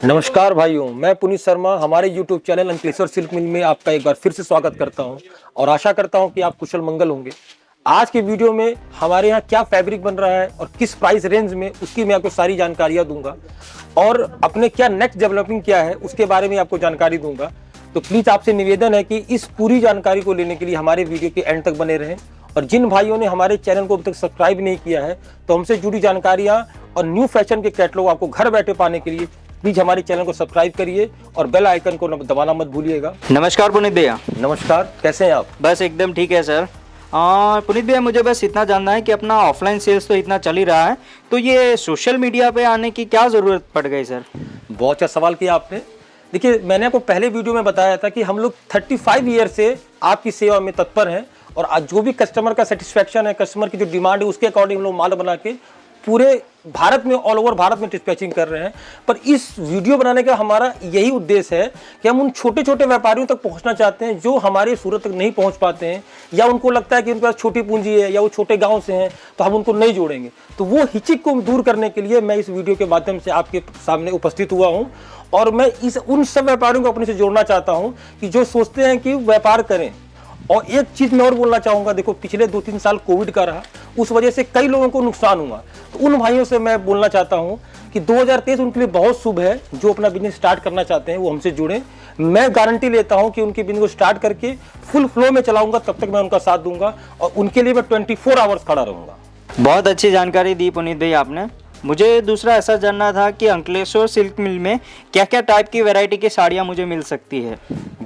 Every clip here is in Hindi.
नमस्कार भाइयों, मैं पुनीत शर्मा हमारे YouTube चैनल अंकलेश्वर सिल्क मिल में आपका एक बार फिर से स्वागत करता हूं और आशा करता हूं कि आप कुशल मंगल होंगे। आज के वीडियो में हमारे यहां क्या फैब्रिक बन रहा है और किस प्राइस रेंज में, उसकी मैं आपको सारी जानकारियां दूंगा और अपने क्या नेक्स्ट डेवलपिंग क्या है उसके बारे में आपको जानकारी दूंगा। तो प्लीज़ आपसे निवेदन है कि इस पूरी जानकारी को लेने के लिए हमारे वीडियो के एंड तक बने रहें। और जिन भाइयों ने हमारे चैनल को अभी तक सब्सक्राइब नहीं किया है तो हमसे जुड़ी जानकारियाँ और न्यू फैशन के कैटलॉग आपको घर बैठे पाने के लिए प्लीज हमारे चैनल को सब्सक्राइब करिए और बेल आइकन को दबाना मत भूलिएगा। नमस्कार पुनीत भैया। नमस्कार, कैसे हैं आप? बस एकदम ठीक है सर। पुनीत भैया, मुझे बस इतना जानना है कि अपना ऑफलाइन सेल्स तो इतना चल ही रहा है, तो ये सोशल मीडिया पे आने की क्या ज़रूरत पड़ गई सर? बहुत अच्छा सवाल किया आपने। देखिए, मैंने आपको पहले वीडियो में बताया था कि हम लोग 35 ईयर से आपकी सेवा में तत्पर हैं और आज जो भी कस्टमर का सेटिस्फैक्शन है, कस्टमर की जो डिमांड है, उसके अकॉर्डिंग हम लोग माल बना के पूरे भारत में, ऑल ओवर भारत में डिस्पैचिंग कर रहे हैं। पर इस वीडियो बनाने का हमारा यही उद्देश्य है कि हम उन छोटे छोटे व्यापारियों तक पहुंचना चाहते हैं जो हमारे सूरत तक नहीं पहुंच पाते हैं, या उनको लगता है कि उनके पास छोटी पूंजी है या वो छोटे गांव से हैं तो हम उनको नहीं जोड़ेंगे। तो वो हिचक को दूर करने के लिए मैं इस वीडियो के माध्यम से आपके सामने उपस्थित हुआ हूँ और मैं उन सब व्यापारियों को अपने से जोड़ना चाहता हूँ कि जो सोचते हैं कि व्यापार करें। और एक चीज़ मैं और बोलना चाहूँगा, देखो पिछले 2-3 साल कोविड का रहा, उस वजह से कई लोगों को नुकसान हुआ। तो उन भाइयों से मैं बोलना चाहता हूँ कि 2023 उनके लिए बहुत शुभ है। जो अपना बिजनेस स्टार्ट करना चाहते हैं वो हमसे जुड़ें। मैं गारंटी लेता हूँ कि उनके बिजनेस को स्टार्ट करके फुल फ्लो में चलाऊँगा, तब तक मैं उनका साथ दूंगा और उनके लिए मैं 24 आवर्स खड़ा रहूँगा। बहुत अच्छी जानकारी दी पुनीत भैया आपने। मुझे दूसरा ऐसा जानना था कि अंकलेश्वर सिल्क मिल में क्या क्या टाइप की वैरायटी की साड़ियाँ मुझे मिल सकती है?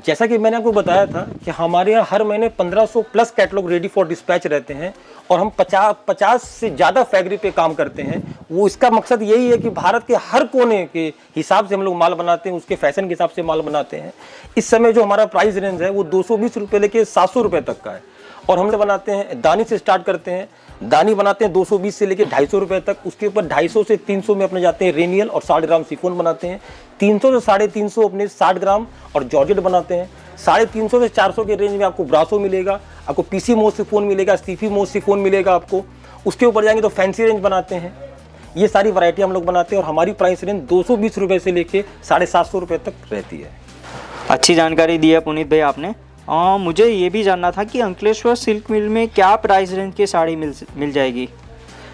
जैसा कि मैंने आपको बताया था कि हमारे यहाँ हर महीने 1500 plus catalogue ready for dispatch रहते हैं और हम 50 से ज़्यादा फैक्ट्री पे काम करते हैं। वो इसका मकसद यही है कि भारत के हर कोने के हिसाब से हम लोग माल बनाते हैं, उसके फैशन के हिसाब से माल बनाते हैं। इस समय जो हमारा प्राइस रेंज है वो 220 रुपये लेके 700 रुपये तक का है और हम लोग बनाते हैं दानी से स्टार्ट करते हैं। दानी बनाते हैं 220 से लेके 250 रुपये तक। उसके ऊपर 250 से 300 में अपने जाते हैं रेनियल और 60 ग्राम सिफोन बनाते हैं। 300 से 350 अपने 60 ग्राम और जॉर्जेट बनाते हैं। 350 से 400 के रेंज में आपको ब्रासो मिलेगा, आपको पीसी मोज सिफोन मिलेगा, स्टीफी मोज सिफोन मिलेगा आपको। उसके ऊपर जाएंगे तो फैंसी रेंज बनाते हैं। ये सारी वैरायटी हम लोग बनाते हैं और हमारी प्राइस रेंज 220 रुपये से लेके 750 रुपये तक रहती है। अच्छी जानकारी दी है पुनीत भैया आपने। मुझे ये भी जानना था कि अंकलेश्वर सिल्क मिल में क्या प्राइस रेंज की साड़ी मिल जाएगी?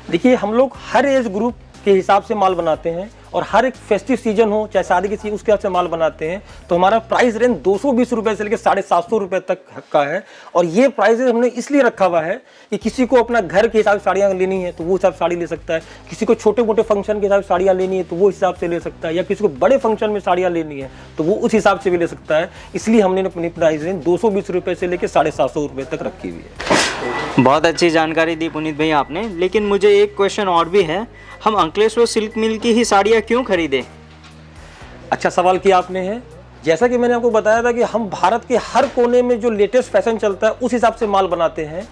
देखिए, हम लोग हर एज ग्रुप के हिसाब से माल बनाते हैं और हर एक फेस्टिव सीजन हो चाहे शादी की सीजन, उसके हिसाब से माल बनाते हैं। तो हमारा प्राइस रेंज 220 रुपये से लेकर 750 रुपये तक का है। और ये प्राइस हमने इसलिए रखा हुआ है कि किसी को अपना घर के हिसाब से साड़ियाँ लेनी है तो वो हिसाब से साड़ी ले सकता है, किसी को छोटे मोटे फंक्शन के हिसाब से साड़ियाँ लेनी है तो वो हिसाब से ले सकता है, या किसी को बड़े फंक्शन में साड़ियाँ लेनी है तो वो उस हिसाब से भी ले सकता है। इसलिए हमने अपनी प्राइस रेंज 220 रुपये से लेकर 750 रुपये तक रखी हुई है। बहुत अच्छी जानकारी दी पुनीत भैया आपने। लेकिन मुझे एक क्वेश्चन और भी है, हम अंकलेश्वर सिल्क मिल की ही साड़ियाँ क्यों खरीदें? अच्छा सवाल किया आपने है। जैसा कि मैंने आपको बताया था कि हम भारत के हर कोने में जो लेटेस्ट फैशन चलता है उस हिसाब से माल बनाते हैं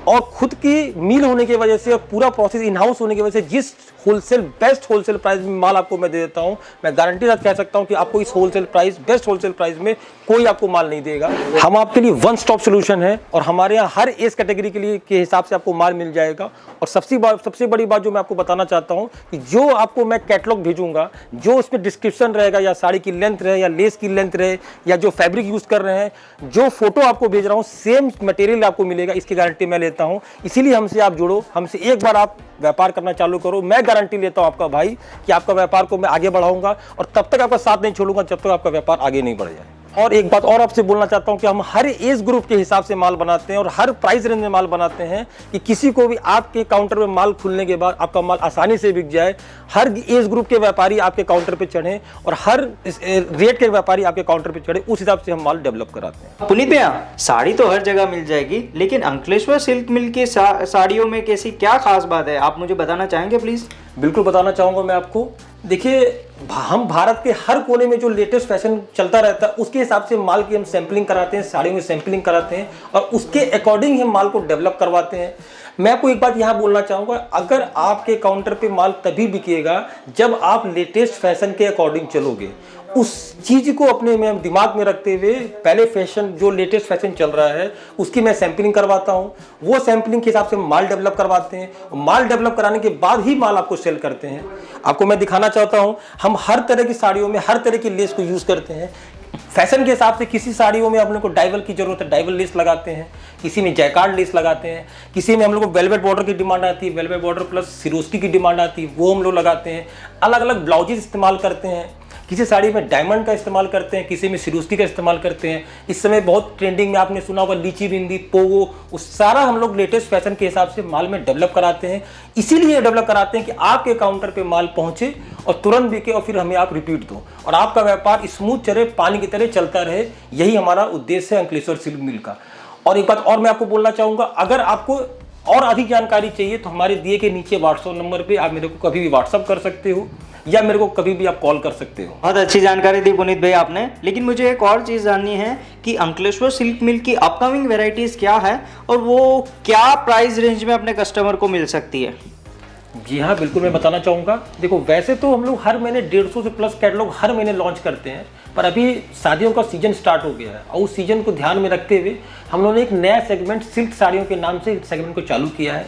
और खुद की मिल होने की वजह से और पूरा प्रोसेस इन हाउस होने की वजह से जिस होलसेल बेस्ट होलसेल प्राइस में माल आपको मैं दे देता हूं, मैं गारंटी साथ कह सकता हूं कि आपको इस wholesale price, best wholesale price में कोई आपको माल नहीं देगा। हम आपके लिए वन स्टॉप सोल्यूशन है और हमारे यहाँ हर एज कैटेगरी के लिए के हिसाब से आपको माल मिल जाएगा। और सबसे बड़ी बात जो मैं आपको बताना चाहता हूँ कि जो आपको मैं कैटलॉग भेजूंगा, जो उसमें डिस्क्रिप्शन रहेगा, या साड़ी की लेंथ रहे या लेस की लेंथ रहे या जो फैब्रिक यूज कर रहे हैं, जो फोटो आपको भेज रहा हूँ, सेम मटेरियल आपको मिलेगा, इसकी गारंटी मैं लेता हूँ। इसीलिए हमसे आप जुड़ो, हमसे एक बार आप व्यापार करना चालू करो। मैं गारंटी लेता हूं आपका भाई कि आपका व्यापार को मैं आगे बढ़ाऊंगा और तब तक आपका साथ नहीं छोड़ूंगा जब तक आपका व्यापार आगे नहीं बढ़ जाए। और एक बात और आपसे बोलना चाहता हूं कि हम हर एज ग्रुप के हिसाब से माल बनाते हैं और हर प्राइस रेंज में माल बनाते हैं कि किसी को भी आपके काउंटर में माल खुलने के बाद आपका माल आसानी से बिक जाए। हर एज ग्रुप के व्यापारी आपके काउंटर पे चढ़े और हर रेट के व्यापारी आपके काउंटर पे चढ़े, उस हिसाब से हम माल डेवलप कराते हैं। पुनीत भैया, साड़ी तो हर जगह मिल जाएगी, लेकिन अंकलेश्वर सिल्क मिल की साड़ियों में कैसी क्या खास बात है, आप मुझे बताना चाहेंगे प्लीज? बिल्कुल बताना चाहूँगा मैं आपको। देखिए, हम भारत के हर कोने में जो लेटेस्ट फैशन चलता रहता है उसके हिसाब से माल की हम सैम्पलिंग कराते हैं, साड़ियों में सैम्पलिंग कराते हैं और उसके अकॉर्डिंग हम माल को डेवलप करवाते हैं। मैं आपको एक बात यहाँ बोलना चाहूँगा, अगर आपके काउंटर पे माल तभी बिकेगा जब आप लेटेस्ट फैशन के अकॉर्डिंग चलोगे। उस चीज़ को अपने में दिमाग में रखते हुए पहले फैशन, जो लेटेस्ट फैशन चल रहा है उसकी मैं सैम्पलिंग करवाता हूँ, वो सैम्पलिंग के हिसाब से माल डेवलप करवाते हैं। माल डेवलप कराने के बाद ही माल आपको सेल करते हैं। आपको मैं दिखाना चाहता हूँ, हम हम हर तरह की साड़ियों में हर तरह की लेस को यूज़ करते हैं। फैशन के हिसाब से किसी साड़ियों में हम लोग को डाइवल की जरूरत है, डाइवल लेस लगाते हैं, किसी में जैकार्ड लेस लगाते हैं, किसी में हम लोग को वेलवेट बॉर्डर की डिमांड आती है, वेलवेट बॉर्डर प्लस सिरोस्की की डिमांड आती है, वो हम लोग लगाते हैं। अलग अलग ब्लाउजेज इस्तेमाल करते हैं, किसी साड़ी में डायमंड का इस्तेमाल करते हैं, किसी में सिरोस्की का इस्तेमाल करते हैं। इस समय बहुत ट्रेंडिंग में आपने सुना होगा लीची बिंदी, पोगो, उस सारा हम लोग लेटेस्ट फैशन के हिसाब से माल में डेवलप कराते हैं। इसीलिए डेवलप कराते हैं कि आपके काउंटर पे माल पहुंचे और तुरंत बिके और फिर हमें आप रिपीट दो और आपका व्यापार स्मूथ चले, पानी की तरह चलता रहे। यही हमारा उद्देश्य है अंकलेश्वर सिल्क मिल का। और एक बात और मैं आपको बोलना चाहूँगा, अगर आपको और अधिक जानकारी चाहिए तो हमारे दिए के नीचे व्हाट्सएप नंबर पे आप मेरे को कभी भी व्हाट्सएप कर सकते हो या मेरे को कभी भी आप कॉल कर सकते हो। बहुत अच्छी जानकारी दी पुनीत भाई आपने। लेकिन मुझे एक और चीज़ जाननी है कि अंकलेश्वर सिल्क मिल की अपकमिंग वेराइटीज़ क्या है और वो क्या प्राइस रेंज में अपने कस्टमर को मिल सकती है। जी हाँ, बिल्कुल मैं बताना चाहूँगा। देखो, वैसे तो हम लोग हर महीने 150 से प्लस कैटलॉग हर महीने लॉन्च करते हैं, पर अभी शादियों का सीजन स्टार्ट हो गया है और उस सीजन को ध्यान में रखते हुए हम लोगों ने एक नया सेगमेंट सिल्क साड़ियों के नाम से सेगमेंट को चालू किया है।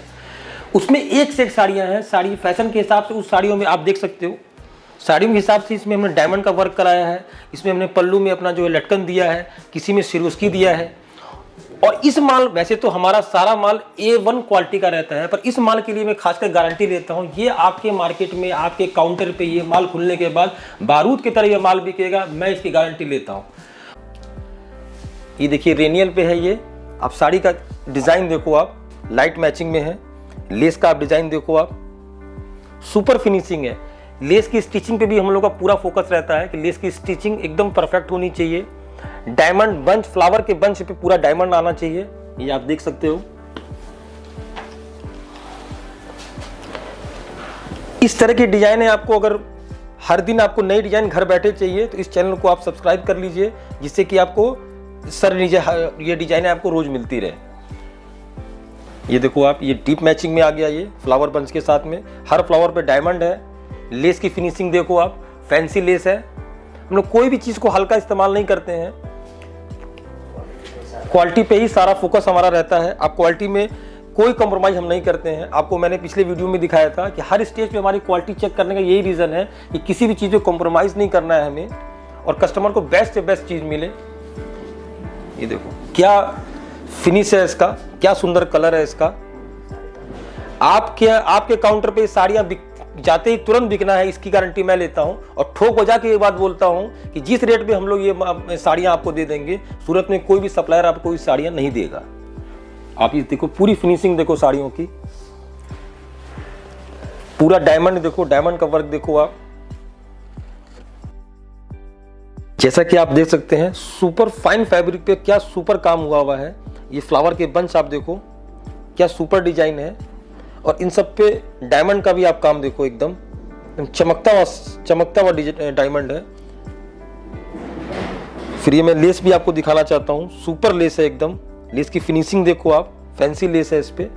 उसमें एक से एक साड़ियाँ हैं, साड़ी फैशन के हिसाब से। उस साड़ियों में आप देख सकते हो, साड़ियों के हिसाब से इसमें हमने डायमंड का वर्क कराया है, इसमें हमने पल्लू में अपना जो है लटकन दिया है, किसी में सिरोस्की दिया है। और इस माल, वैसे तो हमारा सारा माल A1 क्वालिटी का रहता है, पर इस माल के लिए मैं खासकर गारंटी लेता हूँ, ये आपके मार्केट में आपके काउंटर पे ये माल खुलने के बाद बारूद की तरह ये माल बिकेगा, मैं इसकी गारंटी लेता हूँ। ये देखिए रेनियल पे है ये। आप साड़ी का डिज़ाइन देखो, आप लाइट मैचिंग में है। लेस का आप डिज़ाइन देखो, आप सुपर फिनिशिंग है। लेस की स्टिचिंग पे भी हम लोग का पूरा फोकस रहता है कि लेस की स्टिचिंग एकदम परफेक्ट होनी चाहिए। डायमंड बंच, फ्लावर के बंच पे पूरा डायमंड आना चाहिए, ये आप देख सकते हो। इस तरह की डिजाइन है। आपको अगर हर दिन आपको नई डिजाइन घर बैठे चाहिए तो इस चैनल को आप सब्सक्राइब कर लीजिए, जिससे कि आपको ये डिजाइने आपको रोज मिलती रहे। ये देखो आप, ये डीप मैचिंग में आ गया, ये फ्लावर बंच के साथ में हर फ्लावर पे डायमंड है। लेस की फिनिशिंग देखो आप, फैंसी लेस है। हम लोग कोई भी चीज को हल्का इस्तेमाल नहीं करते हैं, क्वालिटी पे ही सारा फोकस हमारा रहता है। आप क्वालिटी में कोई कॉम्प्रोमाइज हम नहीं करते हैं। आपको मैंने पिछले वीडियो में दिखाया था कि हर स्टेज पे हमारी क्वालिटी चेक करने का यही रीजन है कि किसी भी चीज में कॉम्प्रोमाइज नहीं करना है हमें और कस्टमर को बेस्ट से बेस्ट चीज मिले। ये देखो क्या फिनिश है इसका, क्या सुंदर कलर है इसका। आपके काउंटर पे साड़ियां जाते ही तुरंत बिकना है, इसकी गारंटी मैं लेता हूं। और ठोक बजा के एक बात बोलता हूं कि जिस रेट पे हम लोग ये साड़ियां आपको दे देंगे, सूरत में कोई भी सप्लायर आपको ये साड़ियां नहीं देगा। आप ये देखो, पूरी फिनिशिंग देखो साड़ियों की, पूरा डायमंड देखो, डायमंड का वर्क देखो आप। जैसा कि आप देख सकते हैं, सुपर फाइन फैब्रिक पे क्या सुपर काम हुआ है। ये फ्लावर के बंच आप देखो, क्या सुपर डिजाइन है। और इन सब पे डायमंड का भी आप काम देखो, एकदम चमकता हुआ डायमंड है। फिर ये मैं लेस भी आपको दिखाना चाहता हूँ, सुपर लेस है एकदम। लेस की फिनिशिंग देखो आप, फैंसी लेस है इस पे।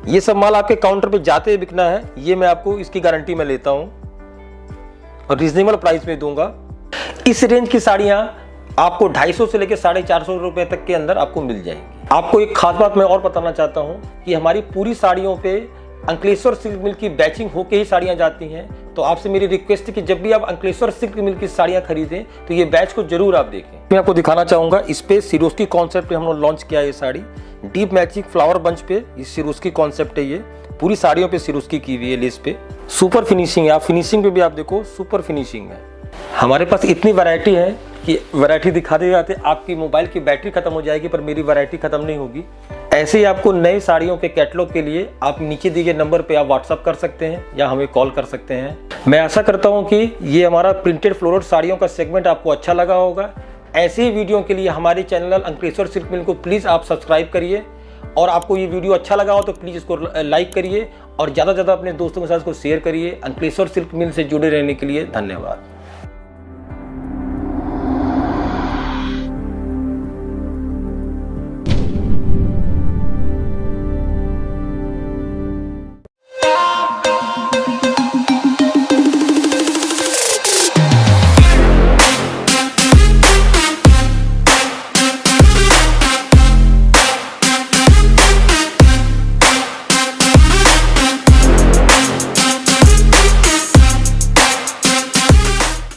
ये सब माल आपके काउंटर पे जाते ही बिकना है, ये मैं आपको इसकी गारंटी मैं लेता हूँ और रीजनेबल प्राइस में दूंगा। इस रेंज की साड़ियां आपको 250 से लेकर 450 रुपए तक के अंदर आपको मिल जाएंगी। आपको एक खास बात मैं और बताना चाहता हूं कि हमारी पूरी साड़ियों पे अंकलेश्वर सिल्क मिल की बैचिंग होके ही साड़ियां जाती हैं। तो आपसे मेरी रिक्वेस्ट है कि जब भी आप अंकलेश्वर सिल्क मिल की साड़ियां खरीदें तो ये बैच को जरूर आप देखें। मैं आपको दिखाना चाहूंगा, इस पे सिरोस्की कॉन्सेप्ट पे हम लोग लॉन्च किया है। ये sari deep matching flower bunch पे ये सिरोस्की कॉन्सेप्ट है। ये पूरी साड़ियों पे सिरोस्की की हुई है लेस पे, सुपर फिनिशिंग है। आप फिनिशिंग पे भी आप देखो, सुपर फिनिशिंग है। हमारे पास इतनी वैरायटी है कि वैरायटी दिखाते जाते आपकी मोबाइल की बैटरी खत्म हो जाएगी, पर मेरी वैरायटी खत्म नहीं होगी। ऐसे ही आपको नए साड़ियों के कैटलॉग के लिए आप नीचे दिए गए नंबर पे आप व्हाट्सअप कर सकते हैं या हमें कॉल कर सकते हैं। मैं आशा करता हूं कि ये हमारा प्रिंटेड फ्लोरल साड़ियों का सेगमेंट आपको अच्छा लगा होगा। ऐसे ही वीडियो के लिए हमारे चैनल अंकलेश्वर सिल्क मिल को प्लीज़ आप सब्सक्राइब करिए और आपको ये वीडियो अच्छा लगा हो तो प्लीज़ इसको लाइक करिए और ज़्यादा से ज़्यादा अपने दोस्तों के साथ इसको शेयर करिए। अंकलेश्वर सिल्क मिल से जुड़े रहने के लिए धन्यवाद।